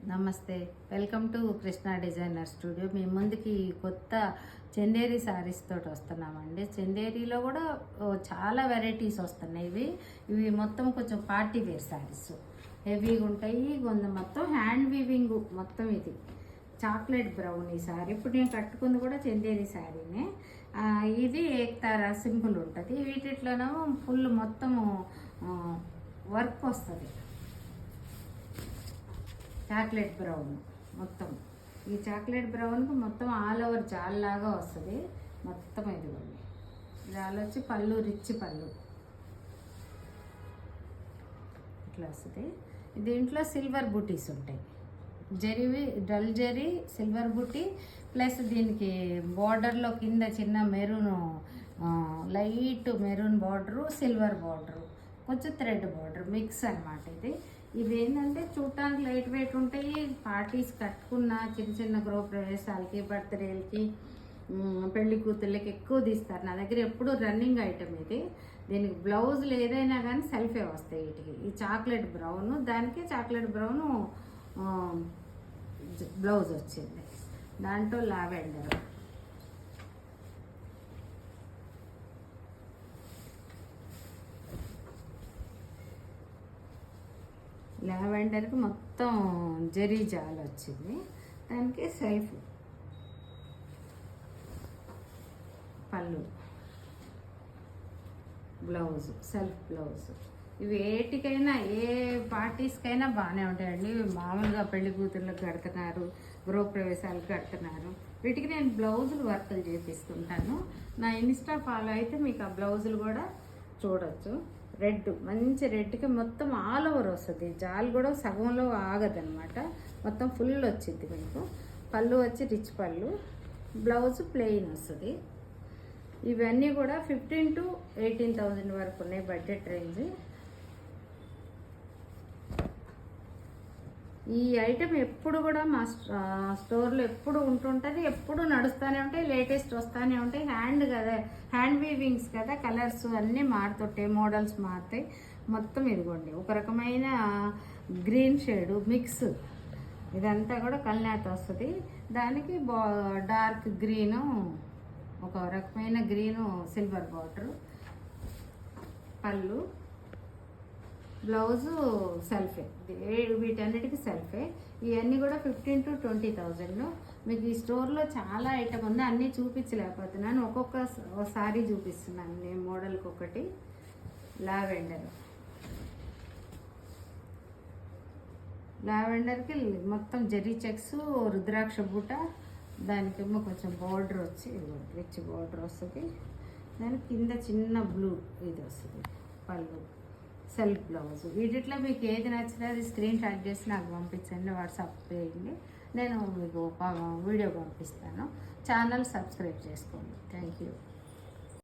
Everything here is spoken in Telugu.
నమస్తే, welcome to Krishna designer studio. మీ ముందుకి కొత్త చందేరి శారీస్ తోటి వస్తున్నామండి. చందేరిలో కూడా చాలా వెరైటీస్ వస్తున్నాయి. ఇవి మొత్తం కొంచెం పార్టీ వేర్ శారీస్ హెవీగా ఉంటాయి. మొత్తం హ్యాండ్ వీవింగ్, మొత్తం ఇది చాక్లెట్ బ్రౌన్ ఈ శారీ. ఇప్పుడు నేను కట్టుకుంది కూడా చందేరి శారీనే. ఇది ఏక్తారా సింపుల్ ఉంటుంది. వీటిలోనేమో ఫుల్ మొత్తము వర్క్ వస్తుంది. చాక్లెట్ బ్రౌన్ మొత్తం, ఈ చాక్లెట్ బ్రౌన్కి మొత్తం ఆల్ ఓవర్ జాల్లాగా వస్తుంది మొత్తం. ఇదిగోండి, జాల్ వచ్చి పళ్ళు, రిచ్ పళ్ళు ఇట్లా వస్తుంది. దీంట్లో సిల్వర్ బూటీస్ ఉంటాయి. జరీవి డల్ జరీ సిల్వర్ బూటీ ప్లస్ దీనికి బార్డర్లో కింద చిన్న maroon, light maroon border, silver border, కొంచెం థ్రెడ్ బార్డర్ మిక్స్ అనమాట. ఇవి ఏంటంటే చూడటానికి లైట్ వెయిట్ ఉంటాయి. పార్టీస్ కట్టుకున్న చిన్న చిన్న గృహ ప్రవేశాలకి, బర్త్డేలకి, పెళ్లి కూతుళ్ళకి ఎక్కువ తీస్తారు. నా దగ్గర ఎప్పుడు రన్నింగ్ ఐటమ్ ఇది. దీనికి బ్లౌజులు ఏదైనా కానీ సెల్ఫే వస్తాయి వీటికి. ఈ చాక్లెట్ బ్రౌన్, దానికి చాక్లెట్ బ్రౌన్ బ్లౌజ్ వచ్చింది. దాంట్లో లావెండర్, లావెండర్కి మొత్తం జరీ జాల్ వచ్చింది. దానికి సెల్ఫ్ పళ్ళు, బ్లౌజ్, సెల్ఫ్ బ్లౌజ్. ఇవి ఏటికైనా ఏ పార్టీస్కైనా బాగానే ఉంటాయండి. మామూలుగా పెళ్లి కూతుర్లకు కడుతున్నారు, గృహప్రవేశాలకు కడుతున్నారు. వీటికి నేను బ్లౌజులు వర్కులు చేపిస్తుంటాను. నా ఇన్స్టా ఫాలో అయితే మీకు ఆ బ్లౌజులు కూడా చూడొచ్చు. రెడ్, మంచి రెడ్కి మొత్తం ఆల్ ఓవర్ వస్తుంది. జాల్ కూడా సగంలో ఆగదనమాట, మొత్తం ఫుల్ వచ్చింది మీకు. పళ్ళు వచ్చి రిచ్ పళ్ళు, బ్లౌజ్ ప్లెయిన్ వస్తుంది. ఇవన్నీ కూడా 15,000 to 18,000 వరకు ఉన్నాయి బడ్జెట్ రేంజ్. ఈ ఐటెం ఎప్పుడు కూడా మా స్టోర్లో ఎప్పుడు ఉంటుంటుంది, ఎప్పుడు నడుస్తూనే ఉంటాయి, లేటెస్ట్ వస్తూనే ఉంటాయి. హ్యాండ్ కదా, హ్యాండ్ వీవింగ్స్ కదా, కలర్స్ అన్నీ మారుతుంటాయి, మోడల్స్ మారుతాయి మొత్తం. ఇదిగోండి, ఒక రకమైన గ్రీన్ షేడు మిక్స్, ఇదంతా కూడా కల్నేత వస్తుంది. దానికి డార్క్ గ్రీను, ఒక రకమైన గ్రీను, సిల్వర్ బార్డర్, పళ్ళు, బ్లౌజు సెల్ఫే. వీటన్నిటికీ సెల్ఫే. ఇవన్నీ కూడా 15,000 to 20,000. మీకు ఈ స్టోర్లో చాలా ఐటమ్ ఉంది, అన్నీ చూపించలేకపోతున్నాను. ఒక్కొక్క సారీ చూపిస్తున్నాను నేను, మోడల్కి ఒకటి. లావెండర్, లావెండర్కి మొత్తం జరీ చెక్స్, రుద్రాక్ష బూట, దానికేమో కొంచెం బార్డర్ వచ్చి రిచ్ బార్డర్ వస్తుంది. దాని కింద చిన్న బ్లూ ఇది వస్తుంది పళ్ళు, సెల్ఫ్ బ్లౌజ్. వీటిలో మీకు ఏది నచ్చితే అది స్క్రీన్ షాట్ చేసి నాకు పంపించండి, వాట్సాప్ చేయండి. నేను మీకు వీడియో పంపిస్తాను. ఛానల్ సబ్స్క్రైబ్ చేసుకోండి. Thank you.